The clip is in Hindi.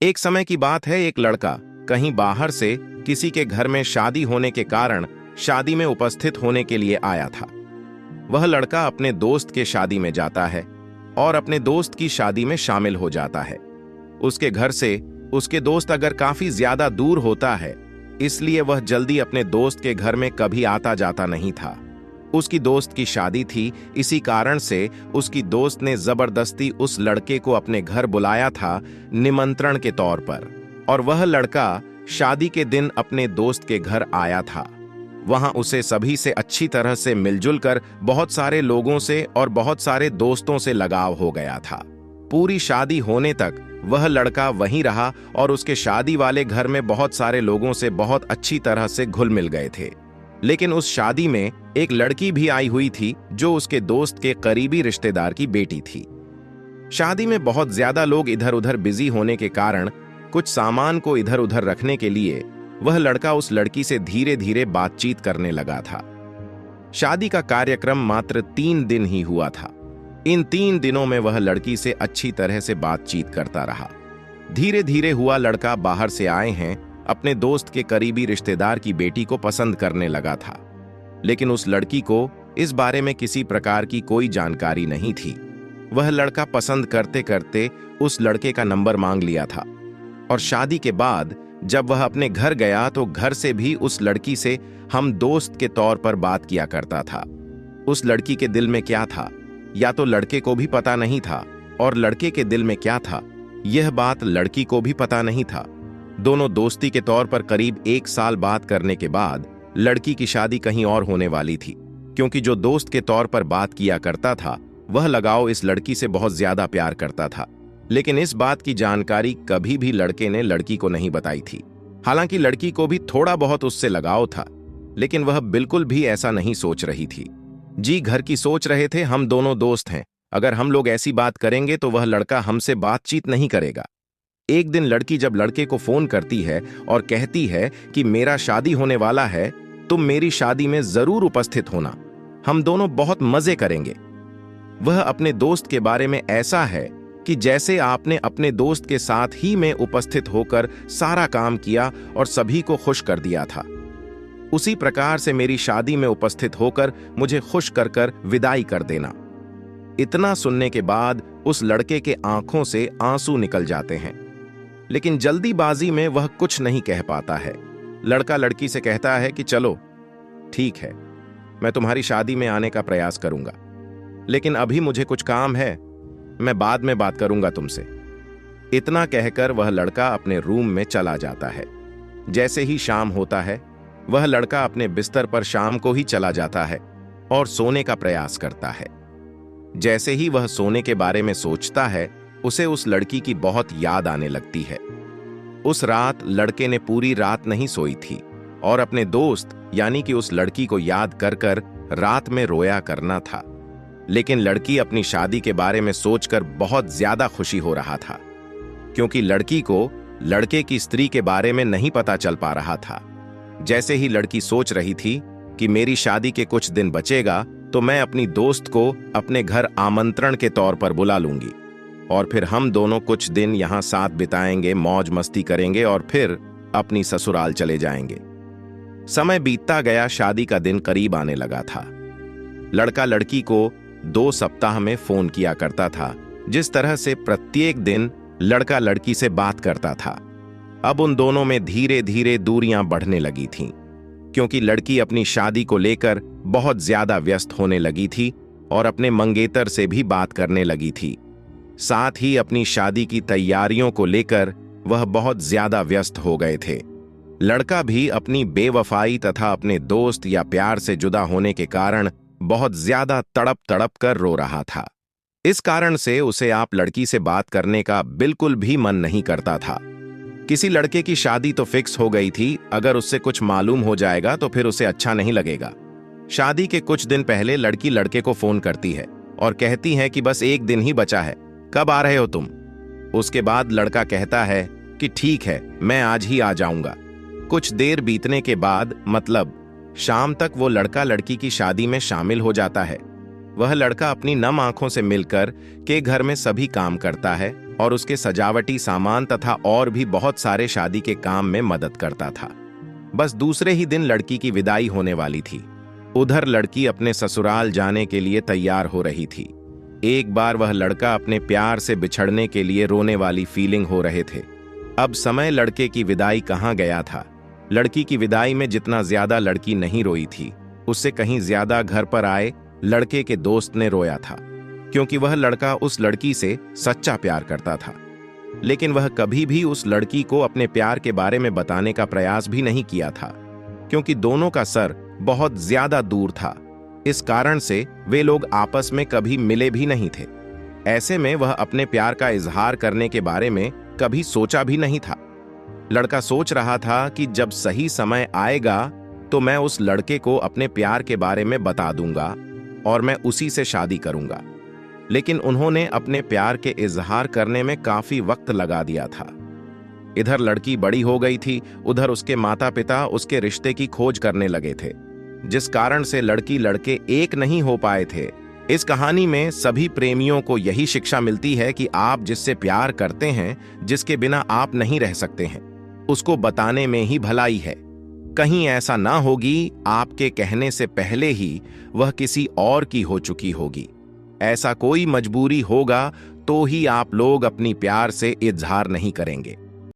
एक समय की बात है, एक लड़का कहीं बाहर से किसी के घर में शादी होने के कारण शादी में उपस्थित होने के लिए आया था। वह लड़का अपने दोस्त के शादी में जाता है और अपने दोस्त की शादी में शामिल हो जाता है। उसके घर से उसके दोस्त अगर काफी ज्यादा दूर होता है, इसलिए वह जल्दी अपने दोस्त के घर में कभी आता जाता नहीं था। उसकी दोस्त की शादी थी, इसी कारण से उसकी दोस्त ने जबरदस्ती उस लड़के को अपने घर बुलाया था निमंत्रण के तौर पर। और वह लड़का शादी के दिन अपने दोस्त के घर आया था। वहां उसे सभी से अच्छी तरह से मिलजुल कर बहुत सारे लोगों से और बहुत सारे दोस्तों से लगाव हो गया था। पूरी शादी होने तक वह लड़का वहीं रहा और उसके शादी वाले घर में बहुत सारे लोगों से बहुत अच्छी तरह से घुल मिल गए थे। लेकिन उस शादी में एक लड़की भी आई हुई थी जो उसके दोस्त के करीबी रिश्तेदार की बेटी थी। शादी में बहुत ज्यादा लोग इधर उधर बिजी होने के कारण कुछ सामान को इधर उधर रखने के लिए वह लड़का उस लड़की से धीरे धीरे बातचीत करने लगा था। शादी का कार्यक्रम मात्र 3 दिन ही हुआ था। इन 3 दिनों में वह लड़की से अच्छी तरह से बातचीत करता रहा। धीरे धीरे हुआ लड़का बाहर से आए हैं अपने दोस्त के करीबी रिश्तेदार की बेटी को पसंद करने लगा था। लेकिन उस लड़की को इस बारे में किसी प्रकार की कोई जानकारी नहीं थी। वह लड़का पसंद करते करते उस लड़के का नंबर मांग लिया था और शादी के बाद जब वह अपने घर गया तो घर से भी उस लड़की से हम दोस्त के तौर पर बात किया करता था। उस लड़की के दिल में क्या था, या तो लड़के को भी पता नहीं था, और लड़के के दिल में क्या था, यह बात लड़की को भी पता नहीं था। दोनों दोस्ती के तौर पर करीब 1 साल बात करने के बाद लड़की की शादी कहीं और होने वाली थी, क्योंकि जो दोस्त के तौर पर बात किया करता था वह लगाव इस लड़की से बहुत ज्यादा प्यार करता था। लेकिन इस बात की जानकारी कभी भी लड़के ने लड़की को नहीं बताई थी। हालांकि लड़की को भी थोड़ा बहुत उससे लगाव था, लेकिन वह बिल्कुल भी ऐसा नहीं सोच रही थी। जी घर की सोच रहे थे, हम दोनों दोस्त हैं, अगर हम लोग ऐसी बात करेंगे तो वह लड़का हमसे बातचीत नहीं करेगा। एक दिन लड़की जब लड़के को फोन करती है और कहती है कि मेरा शादी होने वाला है, तुम मेरी शादी में जरूर उपस्थित होना, हम दोनों बहुत मजे करेंगे। वह अपने दोस्त के बारे में ऐसा है कि जैसे आपने अपने दोस्त के साथ ही में उपस्थित होकर सारा काम किया और सभी को खुश कर दिया था, उसी प्रकार से मेरी शादी में उपस्थित होकर मुझे खुश कर कर विदाई कर देना। इतना सुनने के बाद उस लड़के के आंखों से आंसू निकल जाते हैं, लेकिन जल्दीबाजी में वह कुछ नहीं कह पाता है। लड़का लड़की से कहता है कि चलो ठीक है, मैं तुम्हारी शादी में आने का प्रयास करूंगा, लेकिन अभी मुझे कुछ काम है, मैं बाद में बात करूंगा तुमसे। इतना कहकर वह लड़का अपने रूम में चला जाता है। जैसे ही शाम होता है वह लड़का अपने बिस्तर पर शाम को ही चला जाता है और सोने का प्रयास करता है। जैसे ही वह सोने के बारे में सोचता है, उसे उस लड़की की बहुत याद आने लगती है। उस रात लड़के ने पूरी रात नहीं सोई थी और अपने दोस्त यानी कि उस लड़की को याद कर कर रात में रोया करना था। लेकिन लड़की अपनी शादी के बारे में सोचकर बहुत ज्यादा खुशी हो रहा था, क्योंकि लड़की को लड़के की स्त्री के बारे में नहीं पता चल पा रहा था। जैसे ही लड़की सोच रही थी कि मेरी शादी के कुछ दिन बचेगा तो मैं अपनी दोस्त को अपने घर आमंत्रण के तौर पर बुला लूंगी और फिर हम दोनों कुछ दिन यहां साथ बिताएंगे, मौज मस्ती करेंगे और फिर अपनी ससुराल चले जाएंगे। समय बीतता गया, शादी का दिन करीब आने लगा था। लड़का लड़की को 2 सप्ताह में फोन किया करता था, जिस तरह से प्रत्येक दिन लड़का लड़की से बात करता था। अब उन दोनों में धीरे धीरे दूरियां बढ़ने लगी थीं, क्योंकि लड़की अपनी शादी को लेकर बहुत ज्यादा व्यस्त होने लगी थी और अपने मंगेतर से भी बात करने लगी थी। साथ ही अपनी शादी की तैयारियों को लेकर वह बहुत ज्यादा व्यस्त हो गए थे। लड़का भी अपनी बेवफाई तथा अपने दोस्त या प्यार से जुदा होने के कारण बहुत ज्यादा तड़प तड़प कर रो रहा था। इस कारण से उसे आप लड़की से बात करने का बिल्कुल भी मन नहीं करता था। किसी लड़के की शादी तो फिक्स हो गई थी, अगर उससे कुछ मालूम हो जाएगा तो फिर उसे अच्छा नहीं लगेगा। शादी के कुछ दिन पहले लड़की लड़के को फोन करती है और कहती है कि बस 1 दिन ही बचा है, कब आ रहे हो तुम। उसके बाद लड़का कहता है कि ठीक है, मैं आज ही आ जाऊंगा। कुछ देर बीतने के बाद मतलब शाम तक वो लड़का लड़की की शादी में शामिल हो जाता है। वह लड़का अपनी नम आंखों से मिलकर के घर में सभी काम करता है और उसके सजावटी सामान तथा और भी बहुत सारे शादी के काम में मदद करता था। बस दूसरे ही दिन लड़की की विदाई होने वाली थी। उधर लड़की अपने ससुराल जाने के लिए तैयार हो रही थी। एक बार वह लड़का अपने प्यार से बिछड़ने के लिए रोने वाली फीलिंग हो रहे थे। अब समय लड़के की विदाई कहाँ गया था। लड़की की विदाई में जितना ज्यादा लड़की नहीं रोई थी, उससे कहीं ज्यादा घर पर आए लड़के के दोस्त ने रोया था, क्योंकि वह लड़का उस लड़की से सच्चा प्यार करता था। लेकिन वह कभी भी उस लड़की को अपने प्यार के बारे में बताने का प्रयास भी नहीं किया था, क्योंकि दोनों का सर बहुत ज्यादा दूर था। इस कारण से वे लोग आपस में कभी मिले भी नहीं थे। ऐसे में वह अपने प्यार का इजहार करने के बारे में कभी सोचा भी नहीं था। लड़का सोच रहा था कि जब सही समय आएगा तो मैं उस लड़के को अपने प्यार के बारे में बता दूंगा और मैं उसी से शादी करूंगा। लेकिन उन्होंने अपने प्यार के इजहार करने में काफी वक्त लगा दिया था। इधर लड़की बड़ी हो गई थी, उधर उसके माता पिता उसके रिश्ते की खोज करने लगे थे, जिस कारण से लड़की लड़के एक नहीं हो पाए थे। इस कहानी में सभी प्रेमियों को यही शिक्षा मिलती है कि आप जिससे प्यार करते हैं, जिसके बिना आप नहीं रह सकते हैं, उसको बताने में ही भलाई है। कहीं ऐसा ना होगी आपके कहने से पहले ही वह किसी और की हो चुकी होगी। ऐसा कोई मजबूरी होगा तो ही आप लोग अपनी प्यार से इजहार नहीं करेंगे।